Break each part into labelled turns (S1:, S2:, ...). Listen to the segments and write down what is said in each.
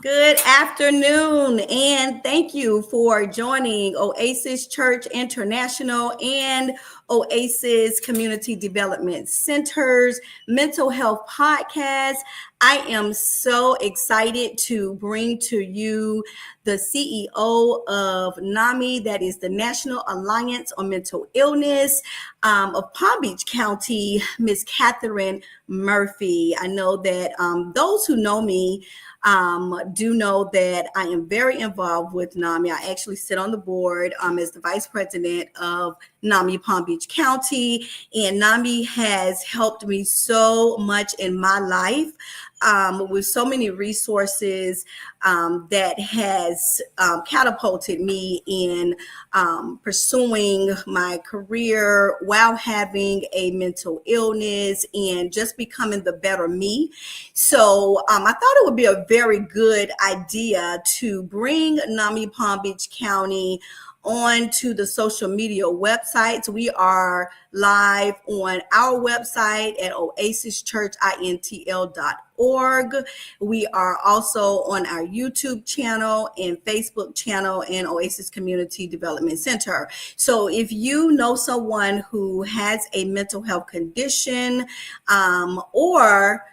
S1: Good afternoon, and thank you for joining Oasis Church International and Oasis Community Development Center's Mental Health Podcast. I am so excited to bring to you the CEO of NAMI, that is the National Alliance on Mental Illness of Palm Beach County, Miss Katherine Murphy. I know that those who know me do know that I am very involved with NAMI. I actually sit on the board as the vice president of NAMI Palm Beach County, and NAMI has helped me so much in my life with so many resources that has catapulted me in pursuing my career while having a mental illness and just becoming the better me. So I thought it would be a very good idea to bring NAMI Palm Beach County onto the social media websites. We are live on our website at oasischurchintl.org. We are also on our YouTube channel and Facebook channel and Oasis Community Development Center. So if you know someone who has a mental health condition or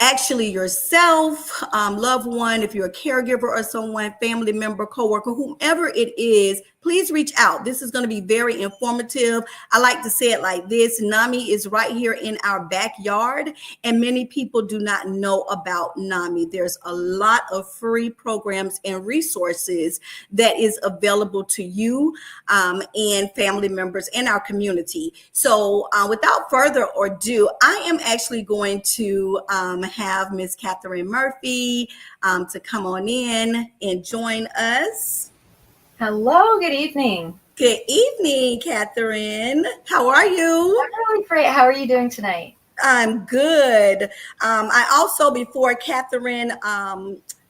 S1: actually yourself, loved one, if you're a caregiver or someone, family member, coworker, whomever it is, please reach out. This is going to be very informative. I like to say it like this: NAMI is right here in our backyard, and many people do not know about NAMI. There's a lot of free programs and resources that is available to you and family members in our community. So without further ado, I am actually going to have Miss Katherine Murphy to come on in and join us.
S2: Hello, good evening.
S1: Good evening, Katherine. How are you?
S2: I'm really great. How are you doing tonight?
S1: I'm good. I also, before Katherine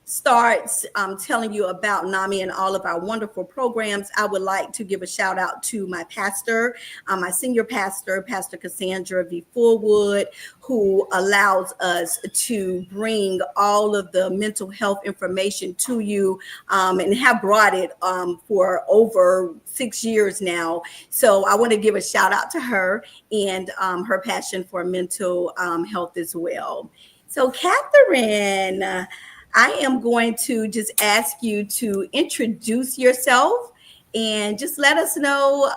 S1: starts telling you about NAMI and all of our wonderful programs, I would like to give a shout out to my pastor, my senior pastor, Pastor Cassandra V. Fullwood, who allows us to bring all of the mental health information to you and have brought it for over 6 years now. So I want to give a shout out to her and her passion for mental health as well. So Katherine, I am going to just ask you to introduce yourself and just let us know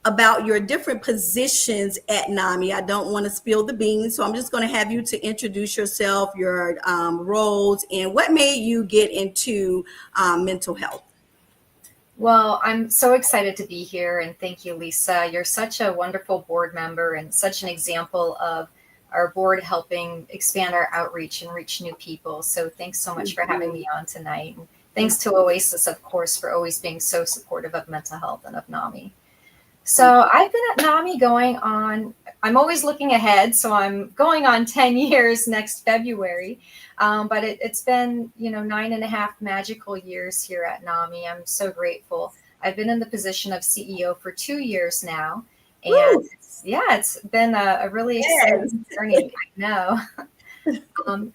S1: about your different positions at NAMI. I don't want to spill the beans, so I'm just going to have you to introduce yourself, your roles, and what made you get into mental health.
S2: Well, I'm so excited to be here, and thank you, Lisa. You're such a wonderful board member and such an example of our board helping expand our outreach and reach new people. So thanks so much for having me on tonight. And thanks to Oasis, of course, for always being so supportive of mental health and of NAMI. So I've been at NAMI going on, I'm always looking ahead, so I'm going on 10 years next February. But it's been, 9.5 magical years here at NAMI. I'm so grateful. I've been in the position of CEO for 2 years now. And it's been a really exciting journey, I know.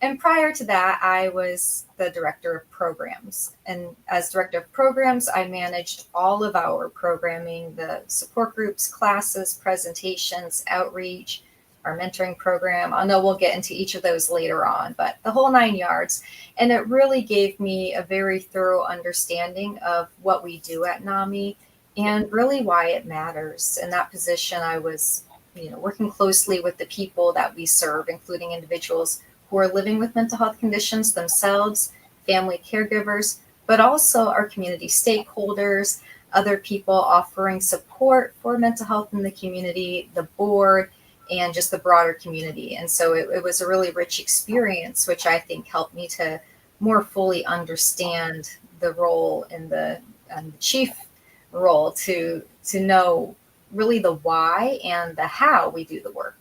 S2: And prior to that, I was the director of programs. And as director of programs, I managed all of our programming, the support groups, classes, presentations, outreach, our mentoring program. I know we'll get into each of those later on, but the whole 9 yards. And it really gave me a very thorough understanding of what we do at NAMI and really why it matters. In that position, I was working closely with the people that we serve, including individuals who are living with mental health conditions themselves, family caregivers, but also our community stakeholders, other people offering support for mental health in the community, the board, and just the broader community. And so it was a really rich experience, which I think helped me to more fully understand the role in the chief role to know really the why and the how we do the work.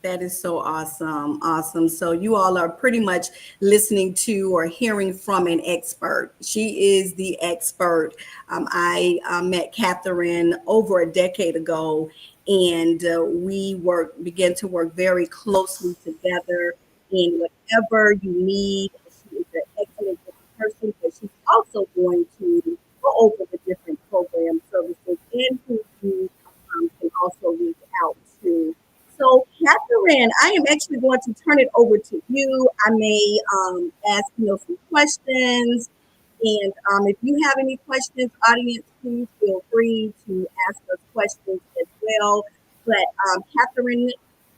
S1: That is so awesome. Awesome. So you all are pretty much listening to or hearing from an expert. She is the expert. I met Katherine over a decade ago, and we began to work very closely together in whatever you need. She is an person, but she's also going to go over the different program services and who you can also reach out to. So, Katherine, I am actually going to turn it over to you. I may ask some questions, and if you have any questions, audience, please feel free to ask us questions as well. But Katherine,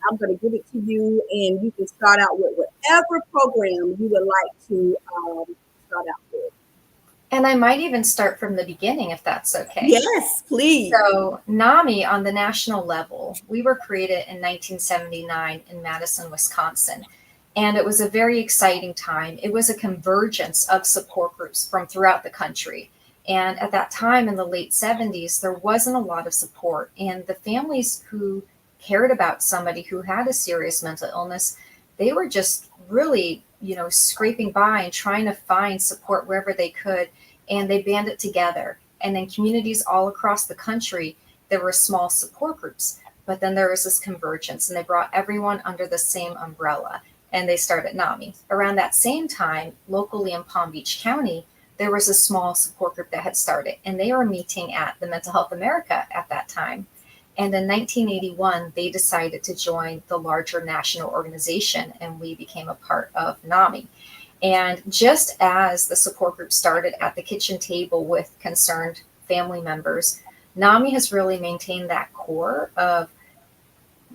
S1: I'm going to give it to you, and you can start out with whatever program you would like to start out with.
S2: And I might even start from the beginning if that's okay.
S1: Yes, please.
S2: So, NAMI on the national level, we were created in 1979 in Madison, Wisconsin. And it was a very exciting time. It was a convergence of support groups from throughout the country. And at that time in the late 70s, there wasn't a lot of support. And the families who cared about somebody who had a serious mental illness, they were just really, scraping by and trying to find support wherever they could. And they banded together. And in communities all across the country, there were small support groups. But then there was this convergence, and they brought everyone under the same umbrella, and they started NAMI. Around that same time, locally in Palm Beach County, there was a small support group that had started, and they were meeting at the Mental Health America at that time. And in 1981, they decided to join the larger national organization, and we became a part of NAMI. And just as the support group started at the kitchen table with concerned family members, NAMI has really maintained that core of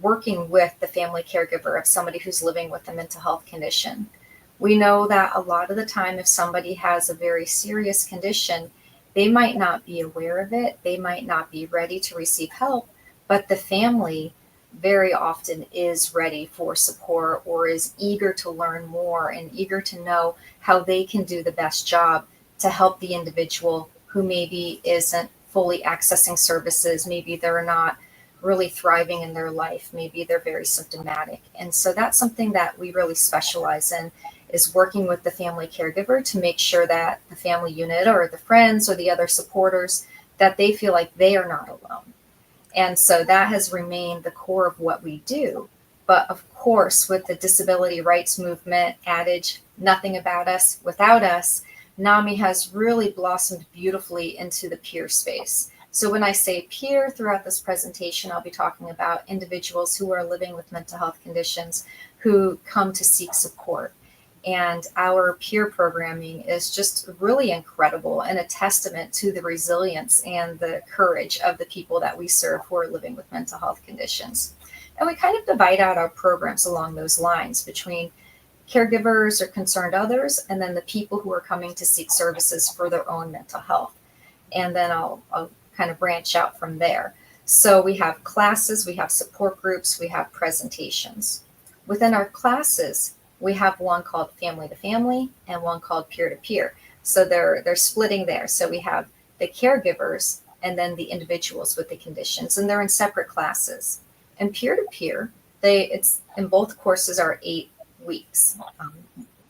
S2: working with the family caregiver of somebody who's living with a mental health condition. We know that a lot of the time, if somebody has a very serious condition, they might not be aware of it, they might not be ready to receive help, but the family very often is ready for support or is eager to learn more and eager to know how they can do the best job to help the individual who maybe isn't fully accessing services, maybe they're not really thriving in their life, maybe they're very symptomatic. And so that's something that we really specialize in, is working with the family caregiver to make sure that the family unit or the friends or the other supporters, that they feel like they are not alone. And so that has remained the core of what we do. But of course, with the disability rights movement adage, nothing about us without us, NAMI has really blossomed beautifully into the peer space. So when I say peer throughout this presentation, I'll be talking about individuals who are living with mental health conditions who come to seek support. And our peer programming is just really incredible and a testament to the resilience and the courage of the people that we serve who are living with mental health conditions. And we kind of divide out our programs along those lines between caregivers or concerned others, and then the people who are coming to seek services for their own mental health. And then I'll kind of branch out from there. So we have classes, we have support groups, we have presentations. Within our classes, we have one called family to family and one called peer to peer. So they're splitting there. So we have the caregivers and then the individuals with the conditions, and they're in separate classes. And peer to peer, it's in both courses are 8 weeks,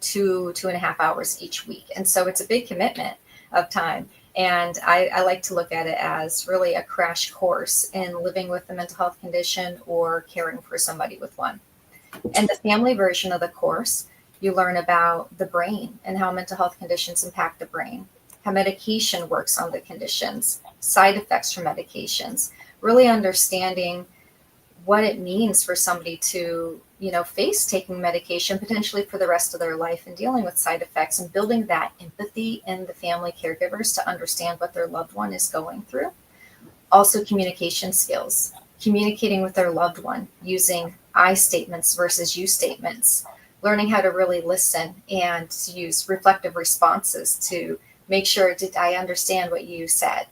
S2: 2.5 hours each week. And so it's a big commitment of time. And I like to look at it as really a crash course in living with a mental health condition or caring for somebody with one. And the family version of the course, you learn about the brain and how mental health conditions impact the brain, how medication works on the conditions, side effects from medications, really understanding what it means for somebody to, face taking medication potentially for the rest of their life and dealing with side effects, and building that empathy in the family caregivers to understand what their loved one is going through. Also, communication skills, communicating with their loved one using I statements versus you statements, learning how to really listen and to use reflective responses to make sure, did I understand what you said?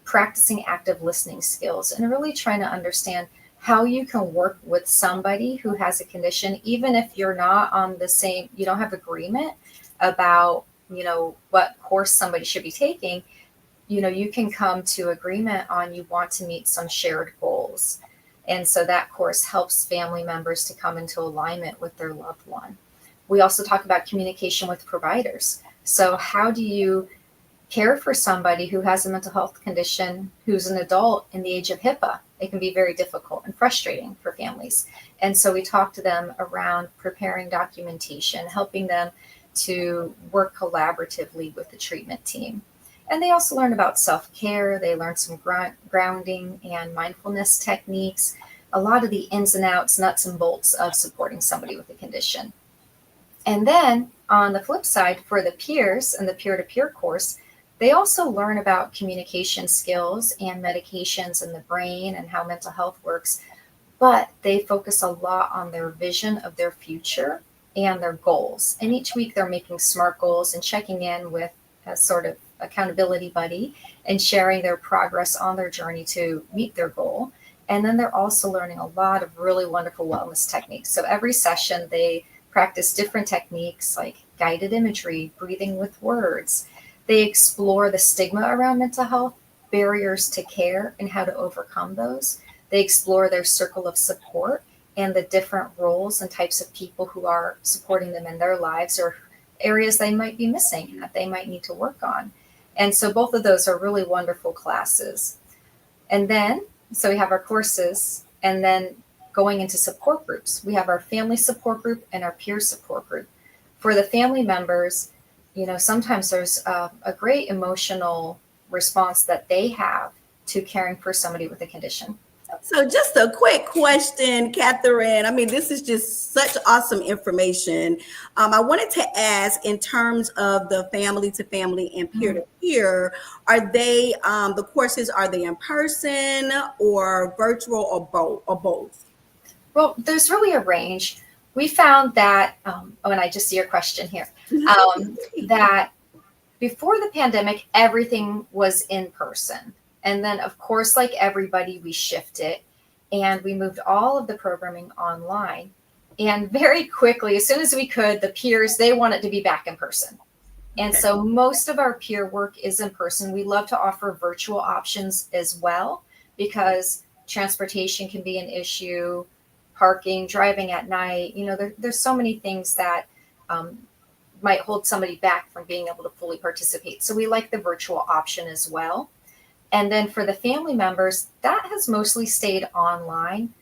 S2: Practicing active listening skills and really trying to understand how you can work with somebody who has a condition, even if you're not on the same, you don't have agreement about, what course somebody should be taking. You can come to agreement on you want to meet some shared goals. And so that course helps family members to come into alignment with their loved one. We also talk about communication with providers. So how do you care for somebody who has a mental health condition, who's an adult in the age of HIPAA? It can be very difficult and frustrating for families. And so we talk to them around preparing documentation, helping them to work collaboratively with the treatment team. And they also learn about self-care. They learn some grounding and mindfulness techniques, a lot of the ins and outs, nuts and bolts of supporting somebody with a condition. And then on the flip side, for the peers and the peer-to-peer course, they also learn about communication skills and medications in the brain and how mental health works, but they focus a lot on their vision of their future and their goals. And each week they're making SMART goals and checking in with a sort of accountability buddy and sharing their progress on their journey to meet their goal. And then they're also learning a lot of really wonderful wellness techniques. So every session they practice different techniques like guided imagery, breathing with words. They explore the stigma around mental health, barriers to care, and how to overcome those. They explore their circle of support and the different roles and types of people who are supporting them in their lives or areas they might be missing that they might need to work on. And so both of those are really wonderful classes. And then, so we have our courses, and then going into support groups. We have our family support group and our peer support group. For the family members, sometimes there's a great emotional response that they have to caring for somebody with a condition.
S1: So just a quick question, Katherine. I mean, this is just such awesome information. I wanted to ask, in terms of the family to family and peer to peer, are they, the courses, are they in person or virtual or both?
S2: Well, there's really a range. We found that, and I just see your question here, that before the pandemic, everything was in person. And then, of course, like everybody, we shifted and we moved all of the programming online. And very quickly, as soon as we could, the peers, they wanted to be back in person. And so most of our peer work is in person. We love to offer virtual options as well, because transportation can be an issue, parking, driving at night. There's so many things that might hold somebody back from being able to fully participate. So we like the virtual option as well. And then for the family members, that has mostly stayed online.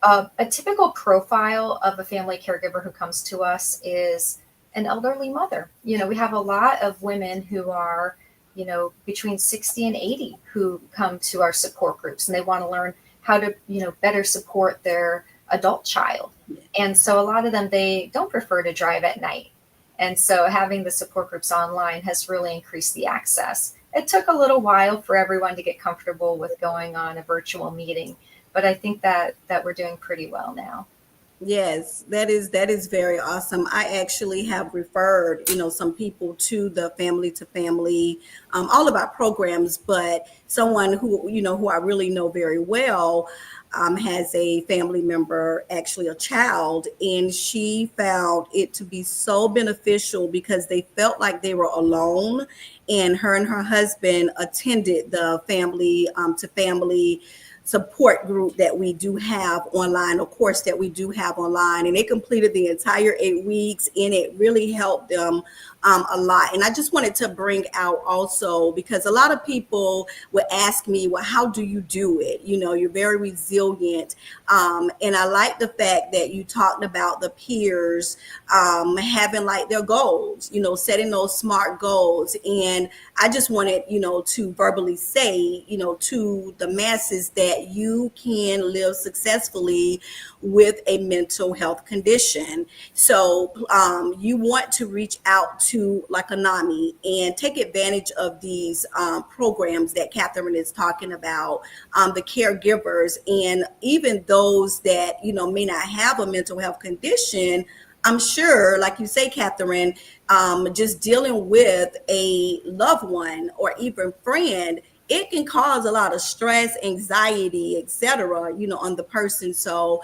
S2: A typical profile of a family caregiver who comes to us is an elderly mother. We have a lot of women who are, between 60 and 80 who come to our support groups, and they want to learn how to, better support their adult child. And so a lot of them, they don't prefer to drive at night. And so having the support groups online has really increased the access. It took a little while for everyone to get comfortable with going on a virtual meeting, but I think that we're doing pretty well now.
S1: Yes, that is very awesome. I actually have referred, some people to the family to family, all of our programs, but someone who I really know very well, has a family member, actually a child, and she found it to be so beneficial because they felt like they were alone, and her husband attended the family to family support group that we do have online, a course that we do have online, and they completed the entire 8 weeks, and it really helped them a lot. And I just wanted to bring out also, because a lot of people would ask me, well, how do you do it? You're very resilient. And I like the fact that you talked about the peers having like their goals, setting those SMART goals. And I just wanted, to verbally say, to the masses that you can live successfully with a mental health condition. So you want to reach out to like a NAMI and take advantage of these programs that Katherine is talking about, the caregivers, and even those that, may not have a mental health condition. I'm sure, like you say, Katherine, just dealing with a loved one or even friend, it can cause a lot of stress, anxiety, etc., on the person. So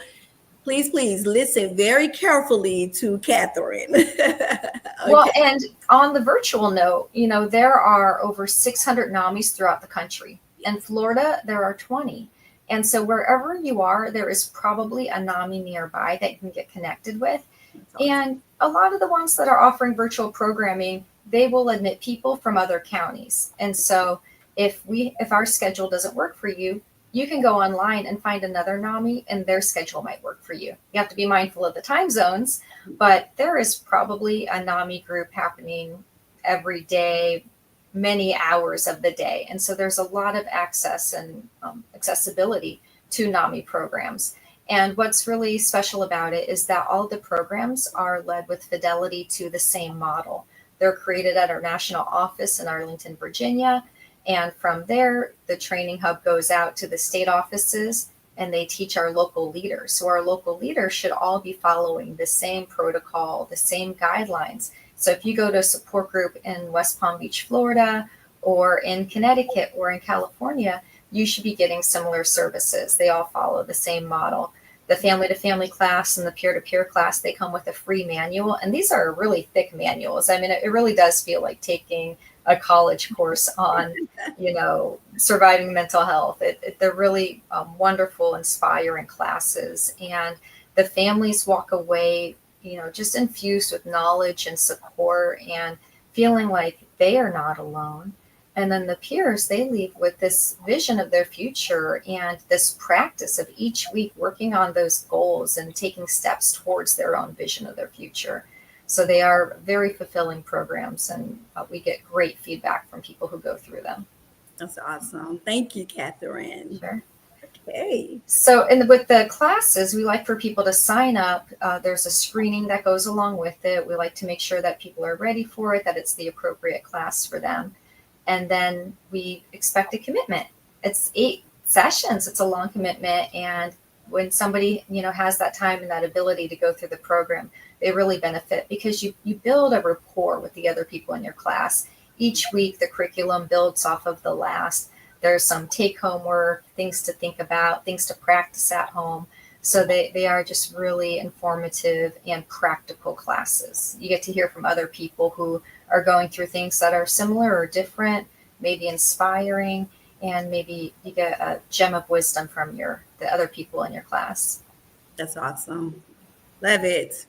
S1: please listen very carefully to Katherine. Okay.
S2: Well, and on the virtual note, there are over 600 NAMIs throughout the country. In Florida, there are 20. And so wherever you are, there is probably a NAMI nearby that you can get connected with. Awesome. And a lot of the ones that are offering virtual programming, they will admit people from other counties. And so if our schedule doesn't work for you, you can go online and find another NAMI and their schedule might work for you. You have to be mindful of the time zones, but there is probably a NAMI group happening every day, many hours of the day. And so there's a lot of access and accessibility to NAMI programs. And what's really special about it is that all the programs are led with fidelity to the same model. They're created at our national office in Arlington, Virginia. And from there, the training hub goes out to the state offices and they teach our local leaders. So our local leaders should all be following the same protocol, the same guidelines. So if you go to a support group in West Palm Beach, Florida, or in Connecticut or in California, you should be getting similar services. They all follow the same model. The family-to-family class and the peer-to-peer class, they come with a free manual. And these are really thick manuals. I mean, it really does feel like taking a college course on, surviving mental health. They're really wonderful, inspiring classes. And the families walk away, just infused with knowledge and support and feeling like they are not alone. And then the peers, they leave with this vision of their future and this practice of each week working on those goals and taking steps towards their own vision of their future. So they are very fulfilling programs, and we get great feedback from people who go through them.
S1: That's awesome. Thank you, Katherine.
S2: Sure.
S1: Okay.
S2: So with the classes, we like for people to sign up. There's a screening that goes along with it. We like to make sure that people are ready for it, that it's the appropriate class for them. And then we expect a commitment. It's 8 sessions. It's a long commitment. And when somebody, has that time and that ability to go through the program, they really benefit because you build a rapport with the other people in your class. Each week, the curriculum builds off of the last. There's some take-home work, things to think about, things to practice at home. So they are just really informative and practical classes. You get to hear from other people who are going through things that are similar or different, maybe inspiring, and maybe you get a gem of wisdom from the other people in your class.
S1: That's awesome. Love it.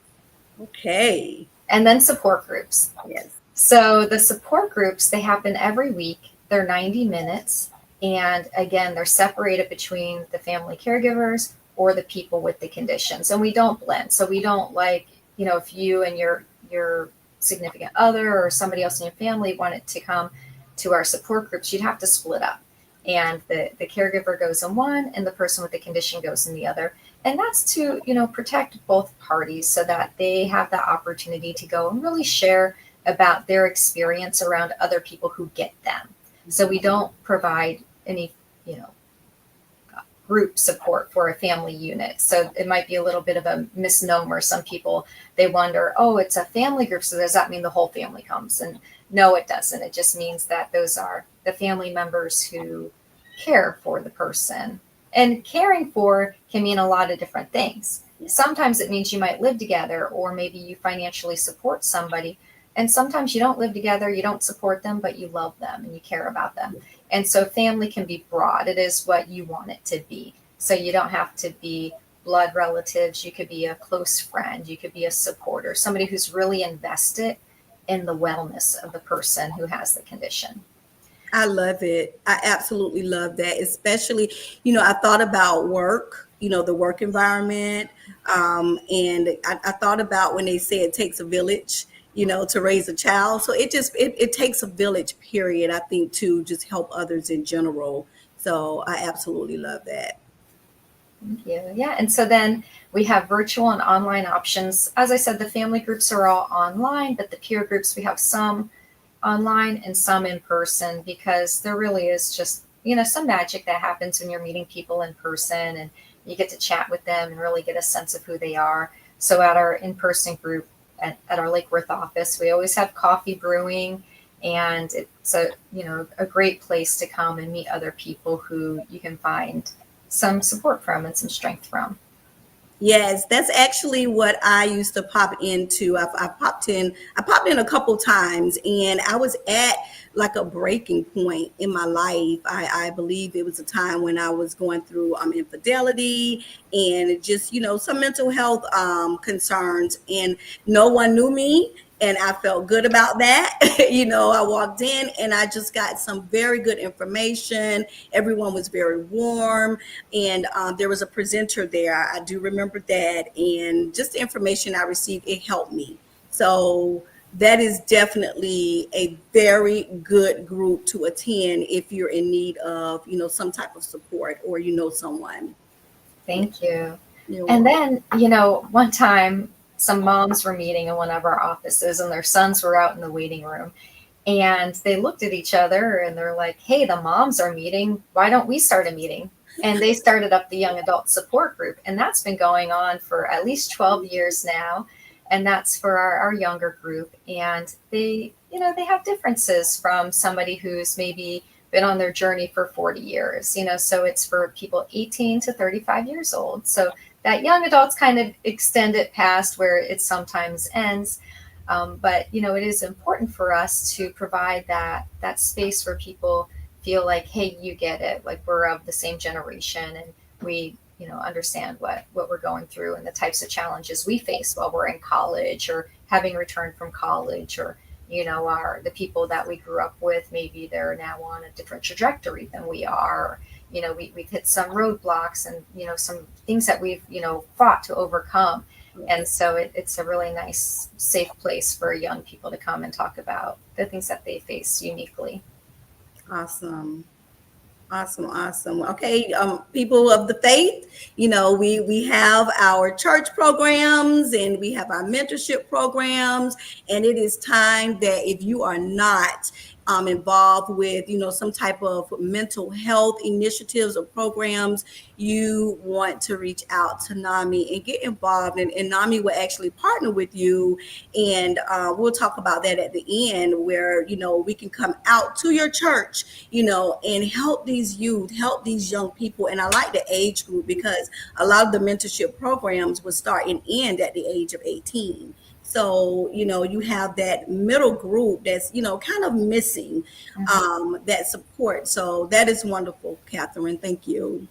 S1: Okay.
S2: And then support groups.
S1: Yes.
S2: So the support groups, they happen every week. They're 90 minutes. And again, they're separated between the family caregivers or the people with the conditions. And we don't blend. So we don't if you and your significant other or somebody else in your family wanted to come to our support groups, you'd have to split up. And the caregiver goes in one and the person with the condition goes in the other. And that's to, protect both parties so that they have the opportunity to go and really share about their experience around other people who get them. So we don't provide any, group support for a family unit. So it might be a little bit of a misnomer. Some people, they wonder, oh, it's a family group, so does that mean the whole family comes? And no, it doesn't. It just means that those are the family members who care for the person. And caring for can mean a lot of different things. Sometimes it means you might live together, or maybe you financially support somebody. And sometimes you don't live together, you don't support them, but you love them and you care about them. And so family can be broad. It is what you want it to be. So you don't have to be blood relatives. You could be a close friend. You could be a supporter, somebody who's really invested in the wellness of the person who has the condition.
S1: I love it. I absolutely love that. Especially, I thought about work, the work environment. And I thought about when they say it takes a village, to raise a child. So it takes a village, period, I think, to just help others in general. So I absolutely love that.
S2: Thank you. Yeah. And so then we have virtual and online options. As I said, the family groups are all online, but the peer groups, we have some online and some in person, because there really is just, some magic that happens when you're meeting people in person and you get to chat with them and really get a sense of who they are. So at our in-person group at our Lake Worth office, we always have coffee brewing, and it's a great place to come and meet other people who you can find some support from and some strength from.
S1: Yes, that's actually what I used to pop into. I popped in a couple times, and I was at like a breaking point in my life. I believe it was a time when I was going through infidelity and just, some mental health concerns, and no one knew me. and I felt good about that. I walked in and I just got some very good information. Everyone was very warm, and there was a presenter there. I do remember that, and just the information I received, it helped me. So that is definitely a very good group to attend if you're in need of, some type of support, or someone.
S2: Thank you.
S1: You're
S2: And
S1: welcome.
S2: then, one time some moms were meeting in one of our offices and their sons were out in the waiting room. And they looked at each other and they're like, hey, the moms are meeting. Why don't we start a meeting? And they started up the young adult support group. And that's been going on for at least 12 years now. And that's for our younger group. And they have differences from somebody who's maybe been on their journey for 40 years, so it's for people 18 to 35 years old. So that young adults kind of extend it past where it sometimes ends. But it is important for us to provide that space where people feel like, hey, you get it, like we're of the same generation and we understand what we're going through and the types of challenges we face while we're in college or having returned from college, or the people that we grew up with, maybe they're now on a different trajectory than we are. We've hit some roadblocks and some things that we've fought to overcome. And so it's a really nice, safe place for young people to come and talk about the things that they face uniquely.
S1: Awesome. Awesome, awesome. Okay, people of the faith, we have our church programs and we have our mentorship programs, and it is time that if you are not involved with, some type of mental health initiatives or programs, you want to reach out to NAMI and get involved, and NAMI will actually partner with you, and we'll talk about that at the end, where we can come out to your church, and help these youth, help these young people. And I like the age group because a lot of the mentorship programs will start and end at the age of 18. So, you have that middle group that's, kind of missing that support. So that is wonderful, Katherine. Thank you.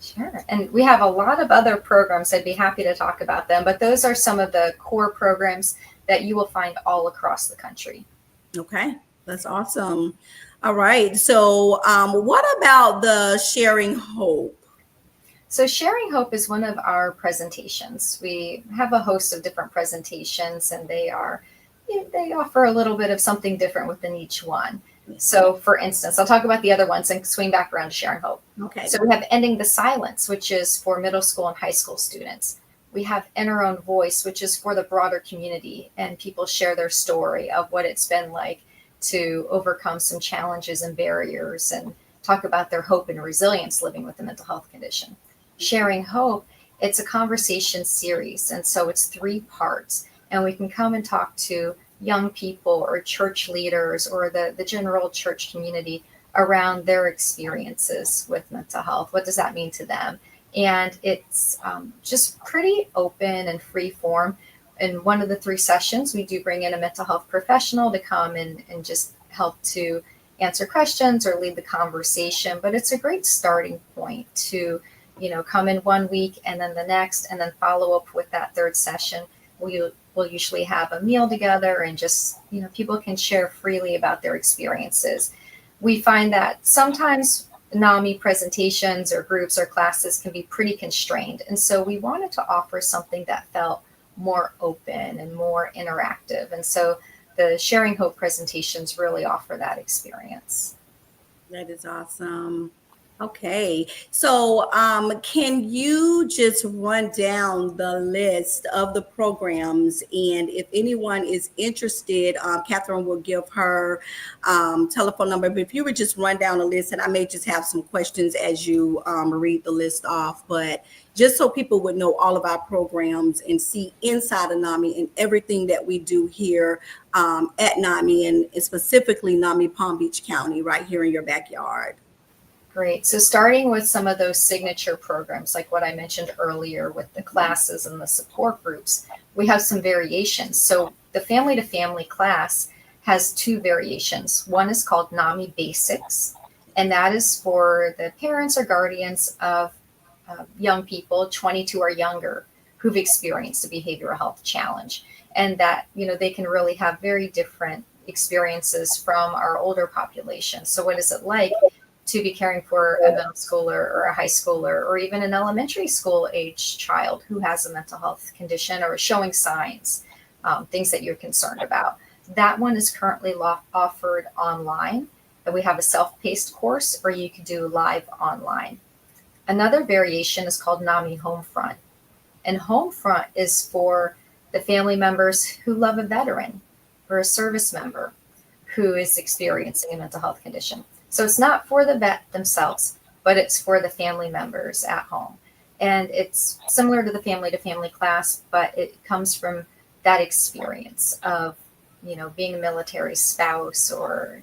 S2: Sure. And we have a lot of other programs. I'd be happy to talk about them, but those are some of the core programs that you will find all across the country.
S1: Okay, that's awesome. All right. So, what about the Sharing Hope?
S2: So Sharing Hope is one of our presentations. We have a host of different presentations, and they offer a little bit of something different within each one. So for instance, I'll talk about the other ones and swing back around to Sharing Hope.
S1: Okay.
S2: So we have Ending the Silence, which is for middle school and high school students. We have In Our Own Voice, which is for the broader community, and people share their story of what it's been like to overcome some challenges and barriers and talk about their hope and resilience living with a mental health condition. Sharing Hope, it's a conversation series, and so it's 3 parts, and we can come and talk to young people or church leaders or the general church community around their experiences with mental health. What does that mean to them? And it's just pretty open and free form. In one of the 3 sessions, we do bring in a mental health professional to come and just help to answer questions or lead the conversation. But it's a great starting point to come in 1 week and then the next, and then follow up with that 3rd session. We'll usually have a meal together and just, people can share freely about their experiences. We find that sometimes NAMI presentations or groups or classes can be pretty constrained. And so we wanted to offer something that felt more open and more interactive. And so the Sharing Hope presentations really offer that experience.
S1: That is awesome. Okay, so can you just run down the list of the programs? And if anyone is interested, Katherine will give her telephone number. But if you would just run down the list, and I may just have some questions as you read the list off, but just so people would know all of our programs and see inside of NAMI and everything that we do here at NAMI, and specifically NAMI Palm Beach County, right here in your backyard.
S2: Great. So starting with some of those signature programs, like what I mentioned earlier with the classes and the support groups, we have some variations. So the family to family class has 2 variations. One is called NAMI Basics, and that is for the parents or guardians of young people, 22 or younger, who've experienced a behavioral health challenge, and that, they can really have very different experiences from our older population. So what is it like to be caring for a middle schooler or a high schooler or even an elementary school age child who has a mental health condition or is showing signs, things that you're concerned about? That one is currently offered online. And we have a self-paced course, or you can do live online. Another variation is called NAMI Homefront. And Homefront is for the family members who love a veteran or a service member who is experiencing a mental health condition. So it's not for the vet themselves, but it's for the family members at home. And it's similar to the family-to-family class, but it comes from that experience of, being a military spouse or,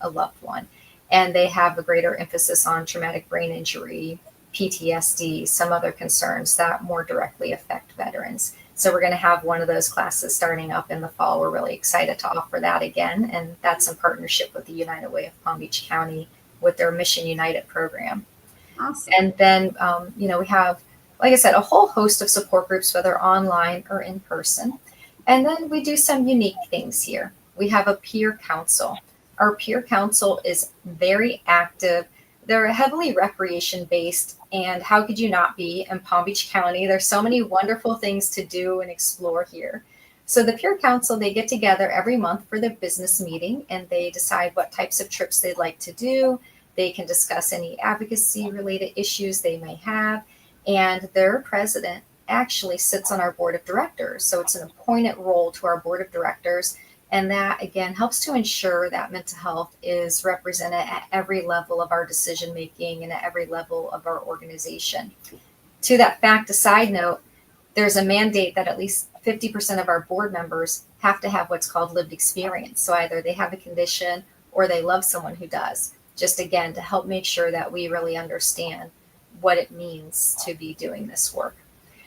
S2: a loved one. And they have a greater emphasis on traumatic brain injury, PTSD, some other concerns that more directly affect veterans. So we're going to have one of those classes starting up in the fall. We're really excited to offer that again. And that's in partnership with the United Way of Palm Beach County with their Mission United program.
S1: Awesome.
S2: And then, we have, like I said, a whole host of support groups, whether online or in person. And then we do some unique things here. We have a peer council. Our peer council is very active. They're heavily recreation based. And how could you not be in Palm Beach County? There's so many wonderful things to do and explore here. So the peer council, they get together every month for their business meeting, and they decide what types of trips they'd like to do. They can discuss any advocacy related issues they may have. And their president actually sits on our board of directors. So it's an appointed role to our board of directors. And that, again, helps to ensure that mental health is represented at every level of our decision making and at every level of our organization. To that fact, a side note, there's a mandate that at least 50% of our board members have to have what's called lived experience. So either they have a condition or they love someone who does. Just again, to help make sure that we really understand what it means to be doing this work.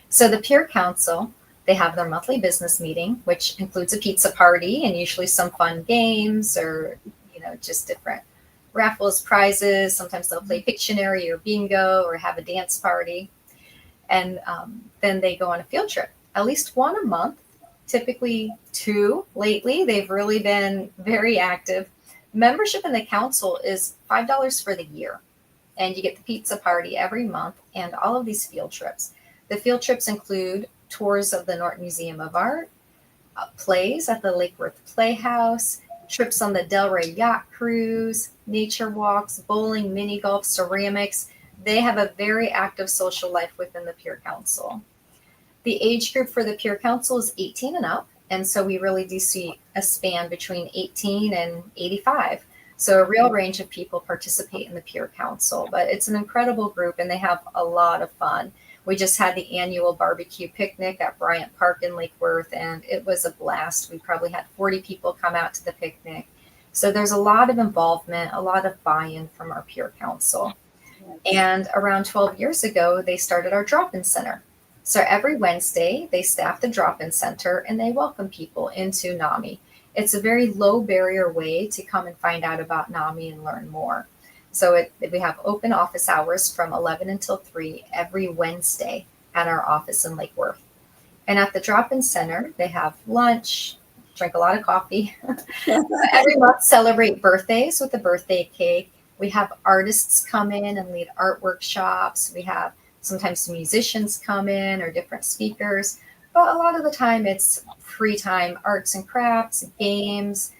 S2: So the peer council, they have their monthly business meeting, which includes a pizza party and usually some fun games or, just different raffles, prizes. Sometimes they'll play Pictionary or bingo or have a dance party. And then they go on a field trip, at least one a month, typically 2 lately. They've really been very active. Membership in the council is $5 for the year. And you get the pizza party every month and all of these field trips. The field trips include tours of the Norton Museum of Art, plays at the Lake Worth Playhouse, trips on the Delray Yacht Cruise, nature walks, bowling, mini golf, ceramics. They have a very active social life within the peer council. The age group for the peer council is 18 and up. And so we really do see a span between 18 and 85. So a real range of people participate in the peer council, but it's an incredible group and they have a lot of fun. We just had the annual barbecue picnic at Bryant Park in Lake Worth, and it was a blast. We probably had 40 people come out to the picnic. So there's a lot of involvement, a lot of buy-in from our peer council. And around 12 years ago, they started our drop-in center. So every Wednesday, they staff the drop-in center and they welcome people into NAMI. It's a very low barrier way to come and find out about NAMI and learn more. So we have open office hours from 11 until 3 every Wednesday at our office in Lake Worth. And at the drop-in center, they have lunch, drink a lot of coffee. Every month, celebrate birthdays with a birthday cake. We have artists come in and lead art workshops. We have sometimes musicians come in or different speakers. But a lot of the time, it's free time, arts and crafts, games,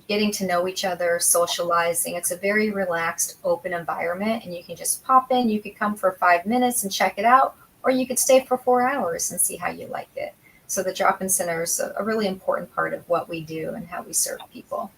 S2: getting to know each other, socializing. It's a very relaxed, open environment, and you can just pop in. You could come for 5 minutes and check it out, or you could stay for 4 hours and see how you like it. So the drop-in center is a really important part of what we do and how we serve people.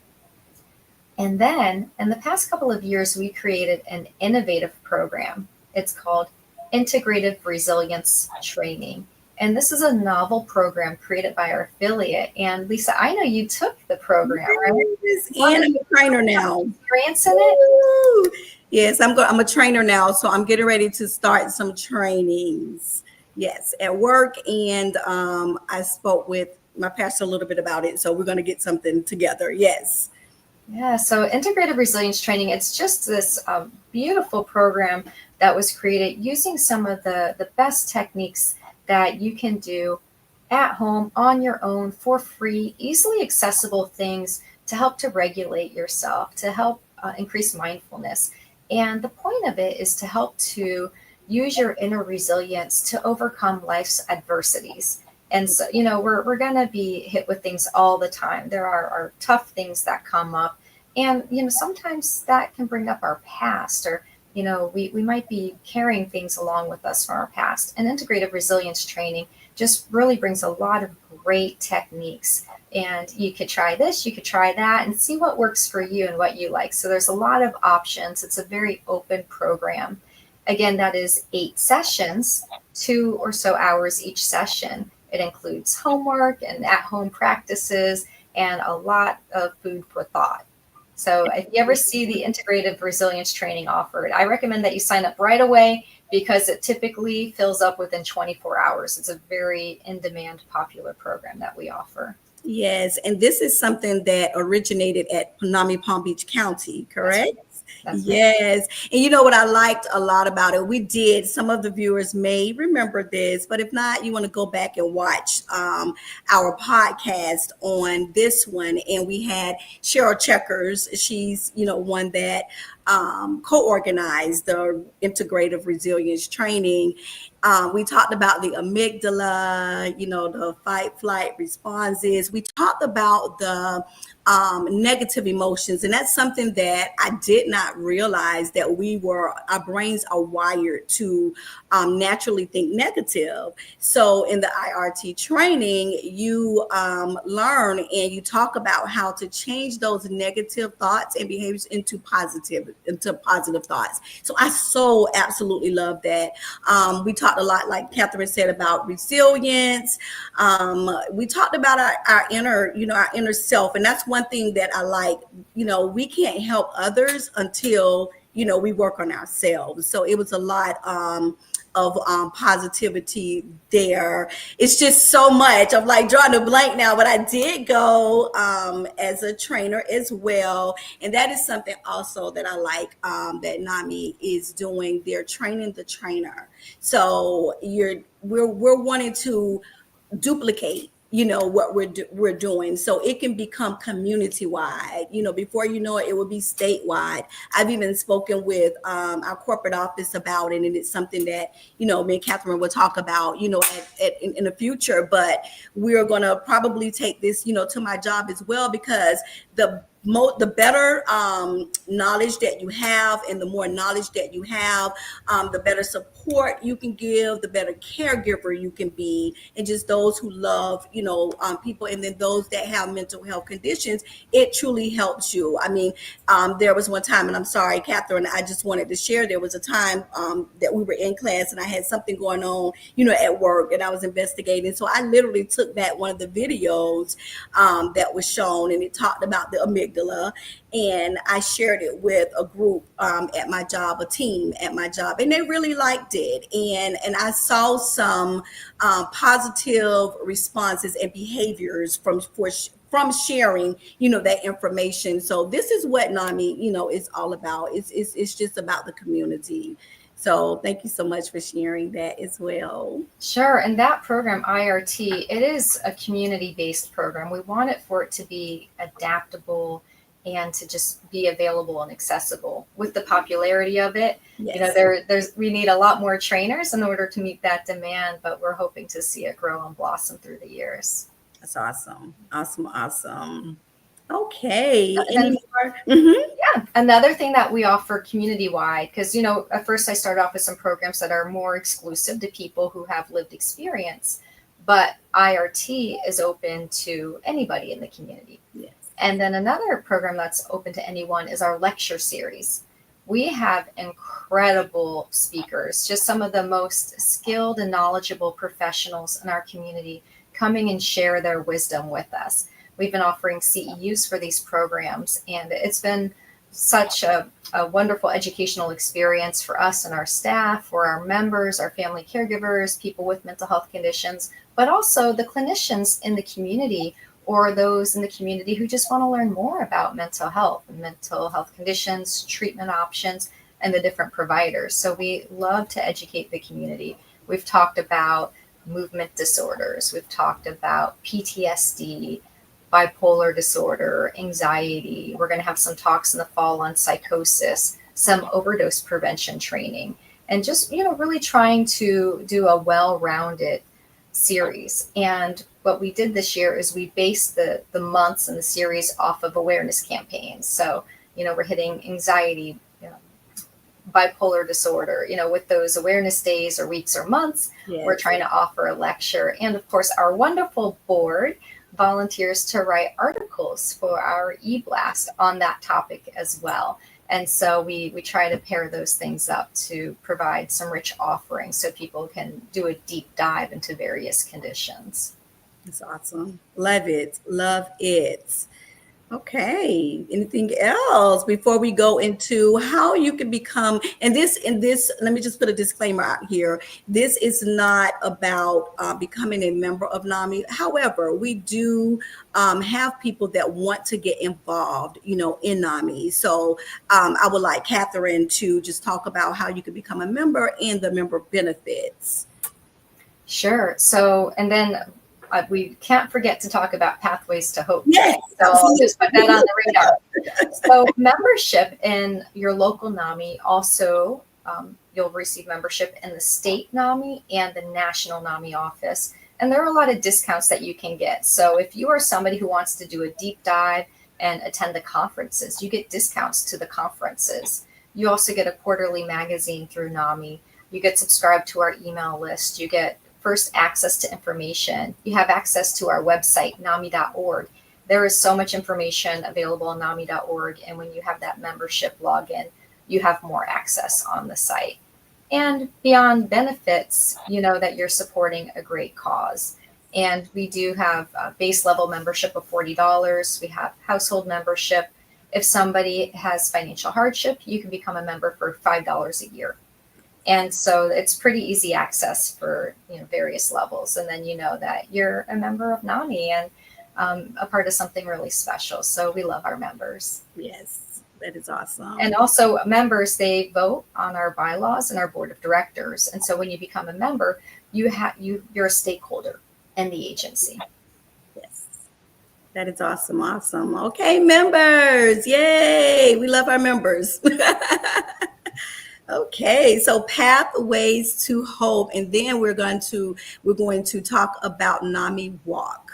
S2: And then in the past couple of years, we created an innovative program. It's called Integrative Resilience Training. And this is a novel program created by our affiliate. And Lisa, I know you took the program, right?
S1: Yes, and I'm a trainer now.
S2: Experience in it?
S1: Yes, I'm a trainer now, so I'm getting ready to start some trainings. Yes, at work, and I spoke with my pastor a little bit about it, so we're going to get something together. Yes.
S2: Yeah, so integrative resilience training, it's just this beautiful program that was created using some of the best techniques that you can do at home on your own for free, easily accessible things to help to regulate yourself, to help increase mindfulness. And the point of it is to help to use your inner resilience to overcome life's adversities. And so, we're going to be hit with things all the time. There are tough things that come up. And, sometimes that can bring up our past, or, we might be carrying things along with us from our past. And integrative resilience training just really brings a lot of great techniques. And you could try this, you could try that, and see what works for you and what you like. So there's a lot of options. It's a very open program. Again, that is 8 sessions, 2 or so hours each session. It includes homework and at-home practices and a lot of food for thought. So if you ever see the integrative resilience training offered, I recommend that you sign up right away because it typically fills up within 24 hours. It's a very in-demand, popular program that we offer.
S1: Yes, and this is something that originated at NAMI Palm Beach County, correct?
S2: That's
S1: yes. Right. And you know what I liked a lot about it? We did, some of the viewers may remember this, but if not, you want to go back and watch our podcast on this one. And we had Cheryl Checkers. She's, one that co-organized the integrative resilience training. We talked about the amygdala, the fight, flight responses. We talked about the negative emotions. And that's something that I did not realize that our brains are wired to naturally think negative. So in the IRT training, you learn and you talk about how to change those negative thoughts and behaviors into positive thoughts. So I so absolutely love that. We talked a lot, like Katherine said, about resilience. We talked about our inner self. And that's one thing that I like. We can't help others until, we work on ourselves. So it was a lot of positivity there. It's just so much. I'm like drawing a blank now, but I did go as a trainer as well. And that is something also that I like that NAMI is doing. They're training the trainer. So we're wanting to duplicate what we're doing, so it can become community wide. Before you know it, it will be statewide. I've even spoken with our corporate office about it, and it's something that me and Katherine will talk about in the future. But we're going to probably take this to my job as well, because the better knowledge that you have, and the more knowledge that you have, the better support you can give, the better caregiver you can be, and just those who love people, and then those that have mental health conditions, it truly helps you. I mean, there was one time, and I'm sorry, Katherine, I just wanted to share, there was a time that we were in class and I had something going on at work, and I was investigating. So I literally took back one of the videos that was shown, and it talked about the amygdala, and I shared it with a group at my job, a team at my job, and they really liked it. And I saw some positive responses and behaviors from sharing, that information. So this is what NAMI, is all about. It's just about the community. So thank you so much for sharing that as well.
S2: Sure. And that program, IRT, it is a community-based program. We want it for it to be adaptable and to just be available and accessible. With the popularity of it, yes. We need a lot more trainers in order to meet that demand, but we're hoping to see it grow and blossom through the years.
S1: That's awesome. Awesome. Okay.
S2: Yeah. Another thing that we offer community-wide, because, at first I started off with some programs that are more exclusive to people who have lived experience, but IRT is open to anybody in the community.
S1: Yes.
S2: And then another program that's open to anyone is our lecture series. We have incredible speakers, just some of the most skilled and knowledgeable professionals in our community coming and share their wisdom with us. We've been offering CEUs for these programs, and it's been such a wonderful educational experience for us and our staff, for our members, our family caregivers, people with mental health conditions, but also the clinicians in the community, or those in the community who just want to learn more about mental health conditions, treatment options, and the different providers. So we love to educate the community. We've talked about movement disorders. We've talked about PTSD, bipolar disorder, anxiety. We're going to have some talks in the fall on psychosis, some overdose prevention training, and just, really trying to do a well-rounded series. And what we did this year is we based the months and the series off of awareness campaigns. So, we're hitting anxiety, bipolar disorder, with those awareness days or weeks or months.
S1: Yes.
S2: We're trying to offer a lecture. And of course, our wonderful board volunteers to write articles for our e-blast on that topic as well. And so we try to pair those things up to provide some rich offerings so people can do a deep dive into various conditions.
S1: That's awesome. Love it. Love it. Okay. Anything else before we go into how you can become, and this, let me just put a disclaimer out here. This is not about becoming a member of NAMI. However, we do have people that want to get involved, in NAMI. So I would like Katherine to just talk about how you can become a member and the member benefits.
S2: Sure. So, and then we can't forget to talk about Pathways to Hope.
S1: Yes.
S2: So I'll just put that on the radar. So membership in your local NAMI, also you'll receive membership in the state NAMI and the national NAMI office. And there are a lot of discounts that you can get. So if you are somebody who wants to do a deep dive and attend the conferences, you get discounts to the conferences. You also get a quarterly magazine through NAMI. You get subscribed to our email list. You get first access to information. You have access to our website, NAMI.org. There is so much information available on NAMI.org. And when you have that membership login, you have more access on the site. And beyond benefits, that you're supporting a great cause. And we do have a base level membership of $40. We have household membership. If somebody has financial hardship, you can become a member for $5 a year. And so it's pretty easy access for various levels. And then that you're a member of NAMI and a part of something really special. So we love our members.
S1: Yes, that is awesome.
S2: And also members, they vote on our bylaws and our board of directors. And so when you become a member, you're a stakeholder in the agency.
S1: Yes, that is awesome. Awesome. Okay, members. Yay. We love our members. Okay, so Pathways to Hope, and then we're going to talk about NAMI Walk.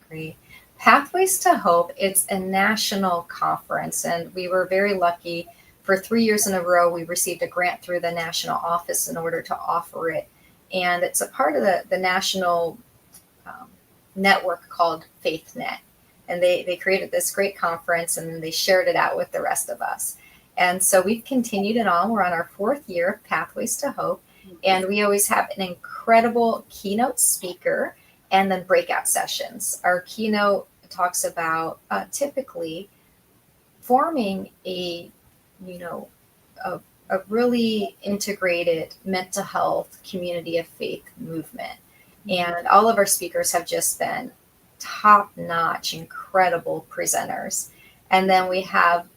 S2: Great. Pathways to Hope, it's a national conference, and we were very lucky. For 3 years in a row, we received a grant through the national office in order to offer it. And it's a part of the national network called FaithNet. And they created this great conference, and then they shared it out with the rest of us. And so we've continued it on. We're on our 4th year of Pathways to Hope. And we always have an incredible keynote speaker and then breakout sessions. Our keynote talks about typically forming a really integrated mental health community of faith movement. And all of our speakers have just been top-notch, incredible presenters. And then we have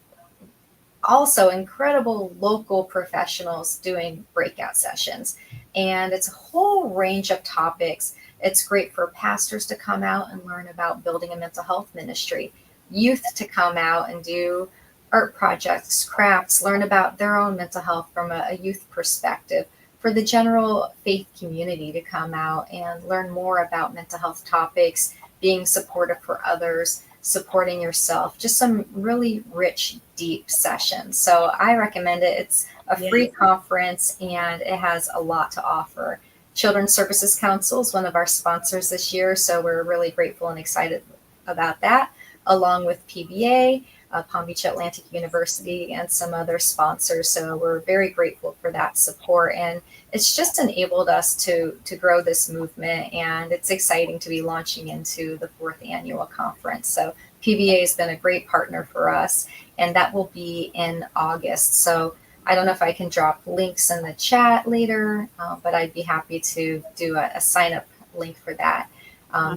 S2: also incredible local professionals doing breakout sessions. And it's a whole range of topics. It's great for pastors to come out and learn about building a mental health ministry, youth to come out and do art projects, crafts, learn about their own mental health from a youth perspective, for the general faith community to come out and learn more about mental health topics, being supportive for others, supporting yourself, just some really rich, deep sessions. So I recommend it. It's a free conference and it has a lot to offer. Children's Services Council is one of our sponsors this year, so we're really grateful and excited about that, along with PBA, Palm Beach Atlantic University, and some other sponsors. So we're very grateful for that support. And it's just enabled us to grow this movement. And it's exciting to be launching into the 4th annual conference. So PBA has been a great partner for us, and that will be in August. So I don't know if I can drop links in the chat later, but I'd be happy to do a sign up link for that.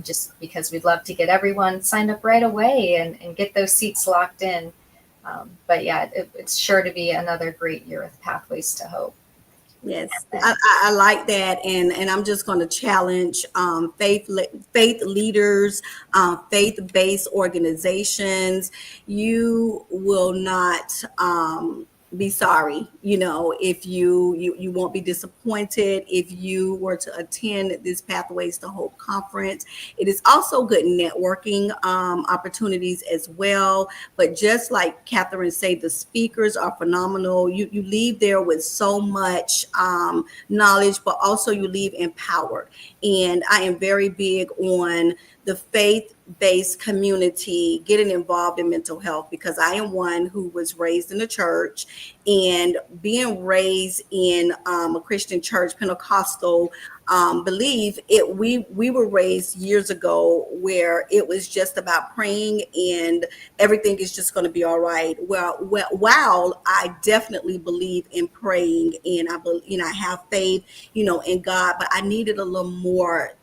S2: Just because we'd love to get everyone signed up right away and get those seats locked in. But yeah, it's sure to be another great year with Pathways to Hope.
S1: Yes, I like that, and I'm just going to challenge faith leaders, faith-based organizations. You will not be sorry, if you won't be disappointed if you were to attend this Pathways to Hope conference. It is also good networking opportunities as well. But just like Katherine said, the speakers are phenomenal. You leave there with so much knowledge, but also you leave empowered. And I am very big on the faith-based community getting involved in mental health, because I am one who was raised in the church, and being raised in a Christian church, Pentecostal believe it. We were raised years ago where it was just about praying and everything is just going to be all right. Well, while I definitely believe in praying, and I have faith, in God, but I needed a little more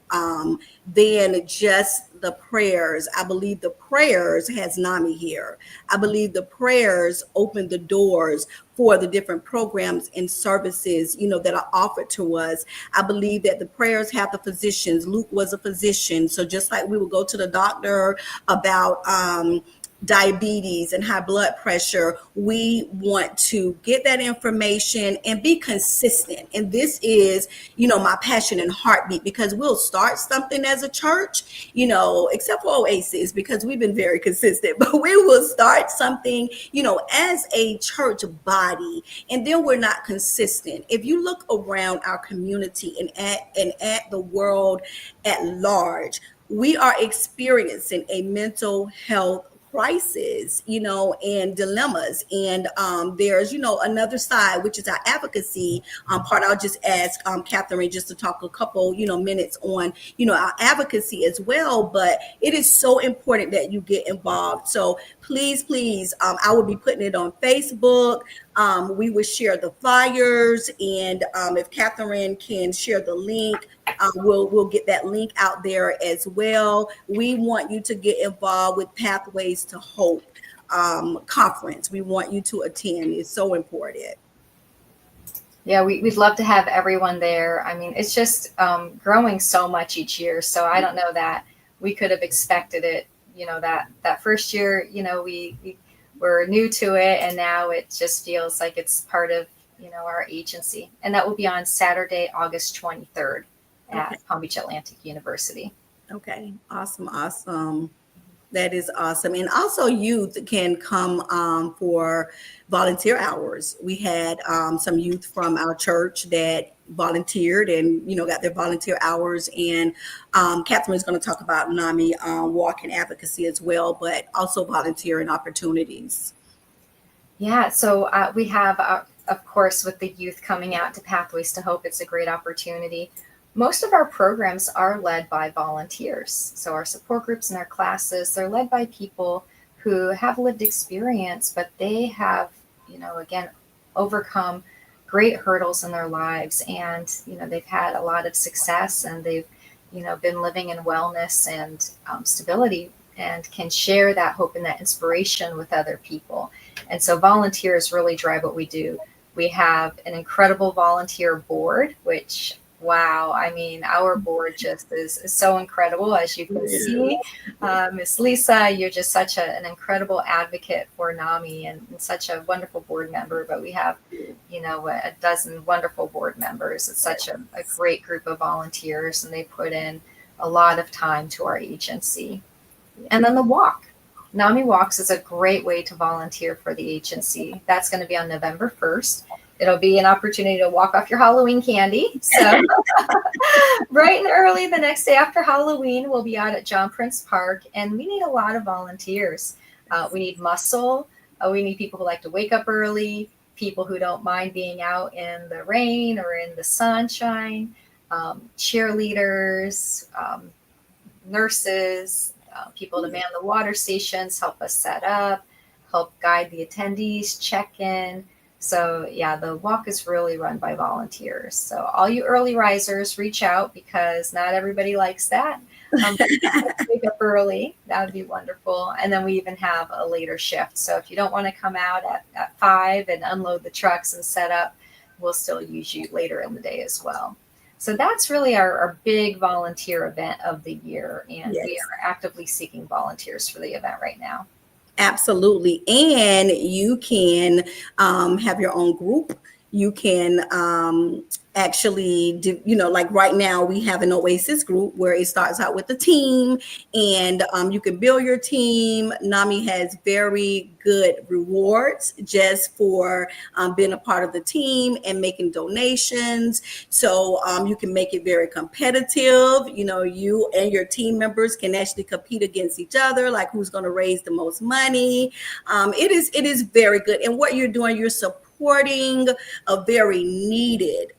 S1: than just the prayers. I believe the prayers has NAMI here. I believe the prayers open the doors for the different programs and services, that are offered to us. I believe that the prayers have the physicians. Luke was a physician. So just like we would go to the doctor about diabetes and high blood pressure, we want to get that information and be consistent. And this is, my passion and heartbeat, because we'll start something as a church, except for Oasis, because we've been very consistent, but we will start something, as a church body, and then we're not consistent. If you look around our community and at the world at large, we are experiencing a mental health crisis, and dilemmas. And there's, another side, which is our advocacy part. I'll just ask Katherine just to talk a couple, minutes on, our advocacy as well. But it is so important that you get involved. So please, I will be putting it on Facebook. We will share the flyers, and if Katherine can share the link, we'll get that link out there as well. We want you to get involved with Pathways to Hope conference. We want you to attend. It's so important.
S2: Yeah, we'd love to have everyone there. I mean, it's just growing so much each year. So I don't know that we could have expected it, that first year, we were new to it, and now it just feels like it's part of, our agency. And that will be on Saturday, August 23rd at Palm Beach Atlantic University.
S1: Okay, awesome. That is awesome. And also youth can come for volunteer hours. We had some youth from our church that volunteered and, got their volunteer hours. And Katherine is going to talk about NAMI walk and advocacy as well, but also volunteering opportunities.
S2: Yeah, so we have, of course, with the youth coming out to Pathways to Hope, it's a great opportunity. Most of our programs are led by volunteers. So our support groups and our classes, they're led by people who have lived experience, but they have, again, overcome great hurdles in their lives. And, they've had a lot of success, and they've, been living in wellness and stability, and can share that hope and that inspiration with other people. And so volunteers really drive what we do. We have an incredible volunteer board, which, wow, I mean, our board just is so incredible, as you can see. Miss Lisa, you're just such an incredible advocate for NAMI, and such a wonderful board member. But we have, a dozen wonderful board members. It's such a great group of volunteers, and they put in a lot of time to our agency. And then the walk. NAMI Walks is a great way to volunteer for the agency. That's going to be on November 1st. It'll be an opportunity to walk off your Halloween candy. So bright and early the next day after Halloween, we'll be out at John Prince Park, and we need a lot of volunteers. We need muscle. We need people who like to wake up early, people who don't mind being out in the rain or in the sunshine, cheerleaders, nurses, people to man the water stations, help us set up, help guide the attendees, check in. So yeah, the walk is really run by volunteers. So all you early risers, reach out, because not everybody likes that. Wake up early, that would be wonderful. And then we even have a later shift. So if you don't want to come out at 5 and unload the trucks and set up, we'll still use you later in the day as well. So that's really our big volunteer event of the year. And
S1: Yes.
S2: we are actively seeking volunteers for the event right now.
S1: Absolutely. And you can have your own group. You can actually do, like right now we have an Oasis group where it starts out with a team, and you can build your team. NAMI has very good rewards just for being a part of the team and making donations. So you can make it very competitive. You and your team members can actually compete against each other, like who's going to raise the most money. It is very good. And what you're doing, you're supporting a very needed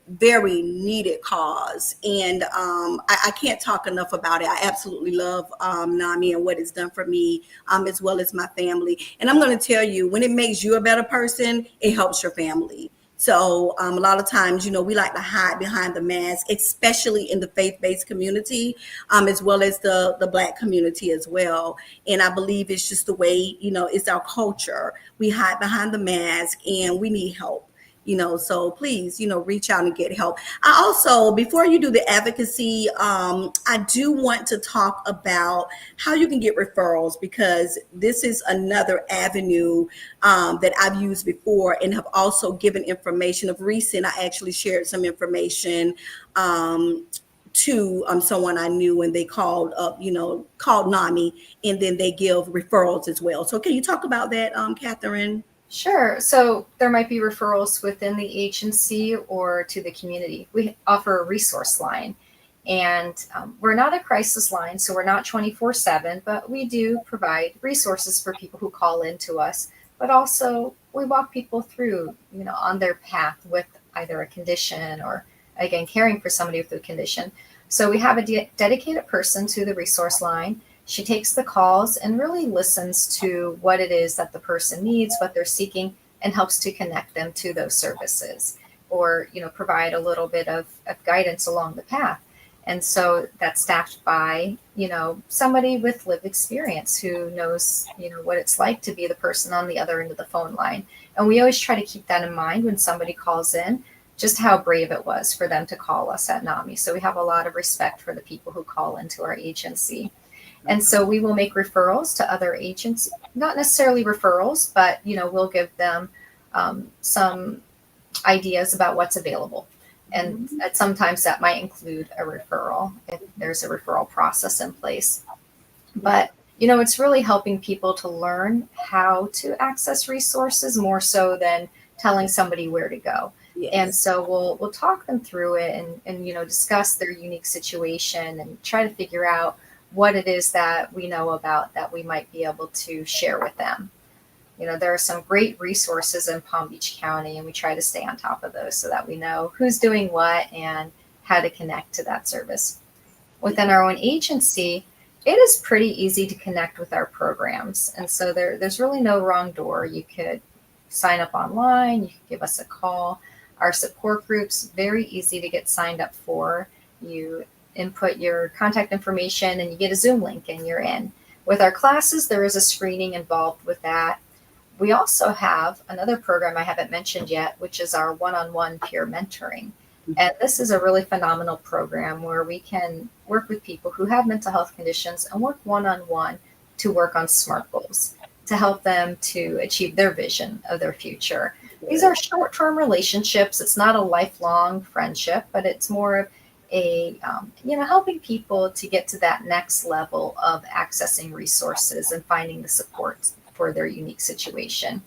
S1: cause. And I can't talk enough about it. I absolutely love NAMI and what it's done for me, as well as my family. And I'm going to tell you, when it makes you a better person, it helps your family. So a lot of times, we like to hide behind the mask, especially in the faith-based community, as well as the Black community as well. And I believe it's just the way, it's our culture. We hide behind the mask and we need help. So please, reach out and get help. I also, before you do the advocacy, I do want to talk about how you can get referrals, because this is another avenue that I've used before and have also given information. Of recent, I actually shared some information to someone I knew, and they called up, called NAMI, and then they give referrals as well. So can you talk about that, Katherine?
S2: Sure. So there might be referrals within the agency or to the community. We offer a resource line, and we're not a crisis line, so we're not 24/7, but we do provide resources for people who call in to us. But also we walk people through, on their path with either a condition or, again, caring for somebody with a condition. So we have a dedicated person to the resource line. She takes the calls and really listens to what it is that the person needs, what they're seeking, and helps to connect them to those services, or provide a little bit of guidance along the path. And so that's staffed by somebody with lived experience who knows what it's like to be the person on the other end of the phone line. And we always try to keep that in mind when somebody calls in, just how brave it was for them to call us at NAMI. So we have a lot of respect for the people who call into our agency. And so we will make referrals to other agents, not necessarily referrals, but, we'll give them some ideas about what's available. And sometimes that might include a referral if there's a referral process in place. But, it's really helping people to learn how to access resources more so than telling somebody where to go. Yes. And so we'll talk them through it and discuss their unique situation and try to figure out what it is that we know about that we might be able to share with them. There are some great resources in Palm Beach County, and we try to stay on top of those so that we know who's doing what and how to connect to that service. Within our own agency, it is pretty easy to connect with our programs. And so there's really no wrong door. You could sign up online, you could give us a call. Our support groups, very easy to get signed up for. You input your contact information and you get a Zoom link and you're in. With our classes, there is a screening involved with that. We also have another program I haven't mentioned yet, which is our one-on-one peer mentoring. And this is a really phenomenal program where we can work with people who have mental health conditions and work one-on-one to work on SMART goals to help them to achieve their vision of their future. These are short-term relationships. It's not a lifelong friendship, but it's more of helping people to get to that next level of accessing resources and finding the support for their unique situation.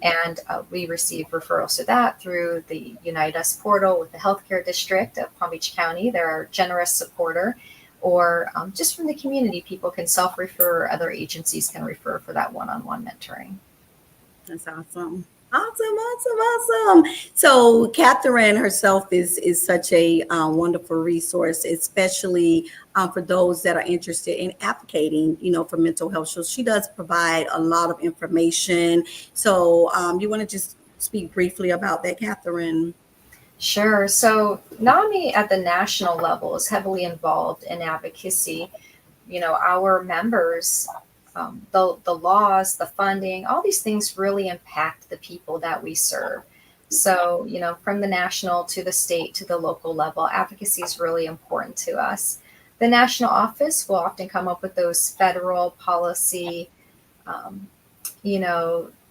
S2: And we receive referrals to that through the Unite Us portal with the Healthcare District of Palm Beach County. They're our generous supporter. Or just from the community, people can self-refer, other agencies can refer for that one-on-one mentoring.
S1: That's awesome. Awesome. So Katherine herself is such a wonderful resource, especially for those that are interested in advocating, for mental health. So she does provide a lot of information. So you want to just speak briefly about that, Katherine?
S2: Sure. So NAMI at the national level is heavily involved in advocacy. our members, the laws, the funding, all these things really impact the people that we serve. So, from the national to the state to the local level, advocacy is really important to us. The national office will often come up with those federal policy, um,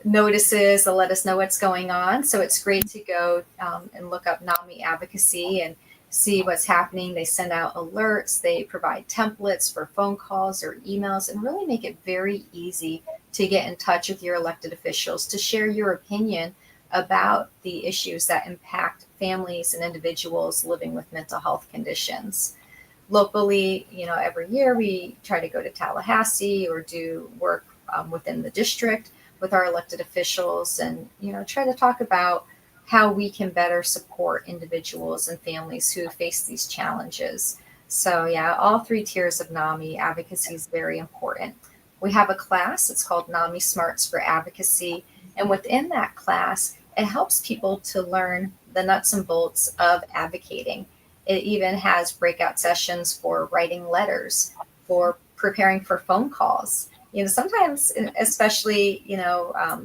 S2: notices to let us know what's going on. So it's great to go and look up NAMI advocacy and see what's happening. They send out alerts, they provide templates for phone calls or emails, and really make it very easy to get in touch with your elected officials to share your opinion about the issues that impact families and individuals living with mental health conditions. Locally, every year we try to go to Tallahassee or do work within the district with our elected officials and, try to talk about how we can better support individuals and families who face these challenges. So yeah, all three tiers of NAMI advocacy is very important. We have a class, it's called NAMI Smarts for Advocacy. And within that class, it helps people to learn the nuts and bolts of advocating. It even has breakout sessions for writing letters, for preparing for phone calls. Sometimes, especially,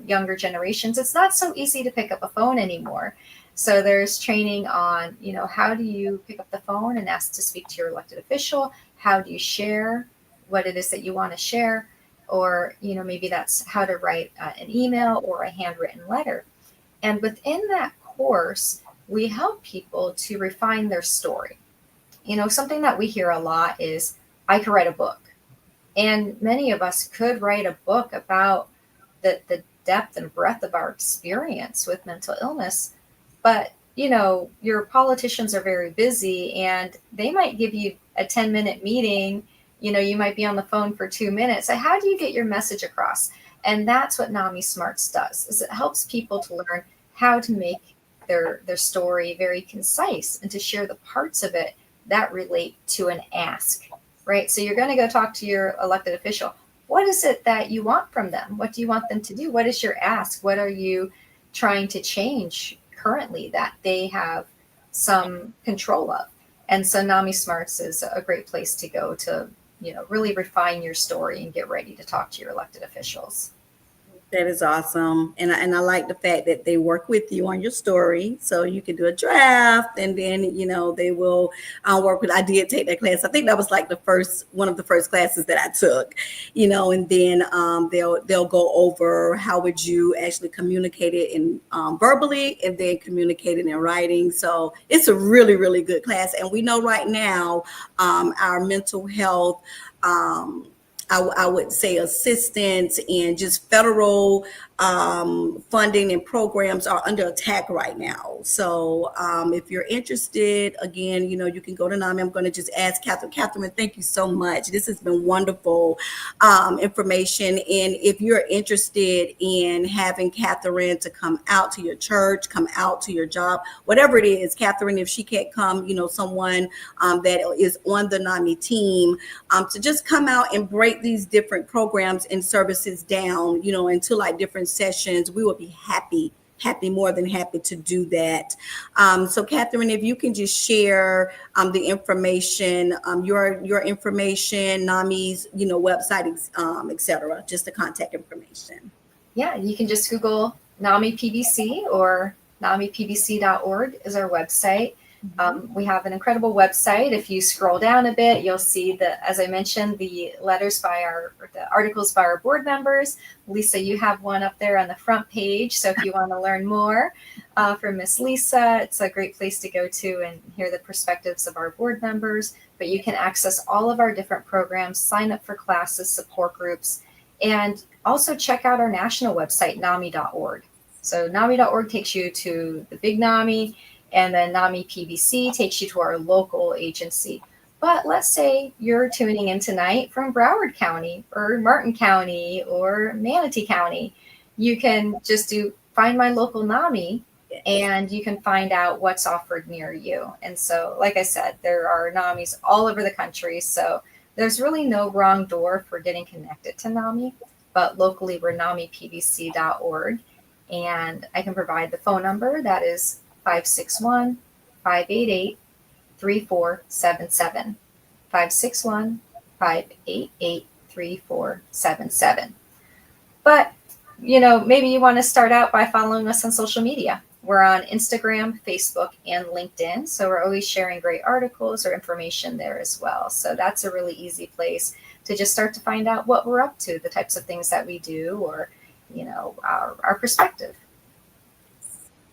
S2: younger generations, it's not so easy to pick up a phone anymore. So there's training on, how do you pick up the phone and ask to speak to your elected official? How do you share what it is that you want to share? Or, maybe that's how to write an email or a handwritten letter. And within that course, we help people to refine their story. Something that we hear a lot is, I could write a book. And many of us could write a book about the depth and breadth of our experience with mental illness. But, your politicians are very busy and they might give you a 10-minute meeting. You might be on the phone for 2 minutes. So how do you get your message across? And that's what NAMI Smarts does, is it helps people to learn how to make their story very concise and to share the parts of it that relate to an ask. Right? So you're going to go talk to your elected official. What is it that you want from them? What do you want them to do? What is your ask? What are you trying to change currently that they have some control of? And so NAMI Smarts is a great place to go to, really refine your story and get ready to talk to your elected officials.
S1: That is awesome. And I like the fact that they work with you on your story. So you can do a draft and then, they will work with, I did take that class. I think that was like one of the first classes that I took, and then they'll go over how would you actually communicate it in verbally and then communicate it in writing. So it's a really, really good class. And we know right now our mental health, I would say assistance and just federal funding and programs are under attack right now. So if you're interested, again, you can go to NAMI. I'm going to just ask Katherine. Katherine, thank you so much. This has been wonderful information. And if you're interested in having Katherine to come out to your church, come out to your job, whatever it is, Katherine, if she can't come, someone that is on the NAMI team to just come out and break these different programs and services down, into like different sessions, we will be more than happy to do that. So Katherine, if you can just share the information, your information, NAMI's, website, etc., just the contact information.
S2: Yeah, you can just Google NAMI PBC or NAMIPBC.org is our website. We have an incredible website. If you scroll down a bit, you'll see that, as I mentioned, the articles by our board members. Lisa, you have one up there on the front page. So if you want to learn more from Miss Lisa, it's a great place to go to and hear the perspectives of our board members. But you can access all of our different programs, sign up for classes, support groups, and also check out our national website, NAMI.org. So NAMI.org takes you to the big NAMI, and then NAMI PBC takes you to our local agency. But let's say you're tuning in tonight from Broward County or Martin County or Manatee County. You can just find my local NAMI and you can find out what's offered near you. And so, like I said, there are NAMIs all over the country. So there's really no wrong door for getting connected to NAMI. But locally, we're NAMIPBC.org. And I can provide the phone number. That is 561-588-3477. 561 888-588-3477. But, maybe you want to start out by following us on social media. We're on Instagram, Facebook, and LinkedIn. So we're always sharing great articles or information there as well. So that's a really easy place to just start to find out what we're up to, the types of things that we do, or, our perspective.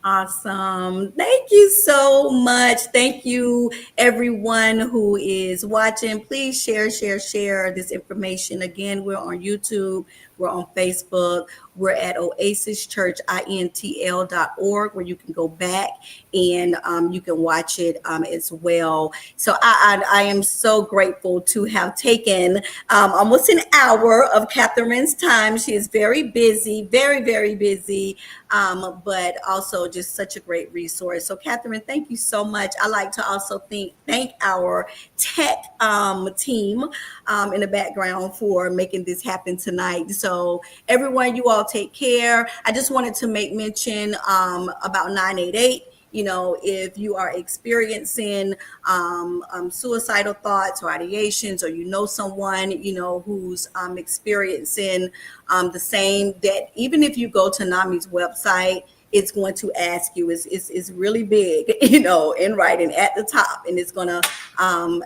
S1: Awesome. Thank you so much. Thank you, everyone who is watching. Please share this information. Again, we're on YouTube, we're on Facebook, we're at oasischurchintl.org, where you can go back and you can watch it as well. So I am so grateful to have taken almost an hour of Katherine's time. She is very busy, very, very busy. But also just such a great resource. So Katherine, thank you so much. I like to also thank our tech team in the background for making this happen tonight. So everyone, you all take care. I just wanted to make mention about 988. If you are experiencing suicidal thoughts or ideations, or someone who's experiencing the same, that even if you go to NAMI's website, it's going to ask you, it's really big, in writing at the top, and it's going to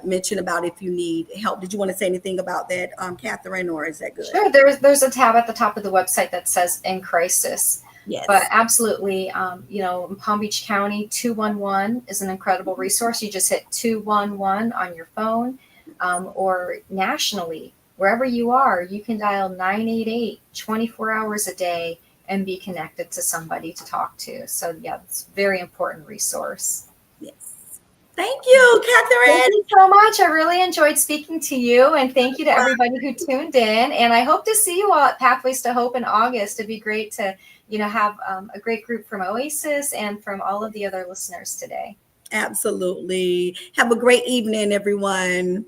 S1: mention about if you need help. Did you want to say anything about that, Katherine, or is that good?
S2: Sure. There's a tab at the top of the website that says "In Crisis."
S1: Yes.
S2: But absolutely, in Palm Beach County, 211 is an incredible resource. You just hit 211 on your phone, or nationally, wherever you are, you can dial 988 24 hours a day and be connected to somebody to talk to. So yeah, it's a very important resource.
S1: Yes. Thank you, Katherine.
S2: Thank you so much. I really enjoyed speaking to you, and thank you to everybody who tuned in. And I hope to see you all at Pathways to Hope in August. It'd be great to have a great group from Oasis and from all of the other listeners today.
S1: Absolutely. Have a great evening, everyone.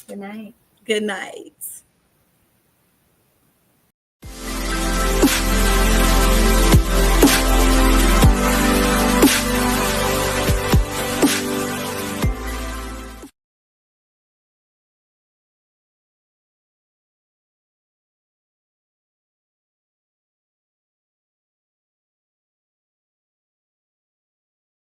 S2: Good night.
S1: Good night.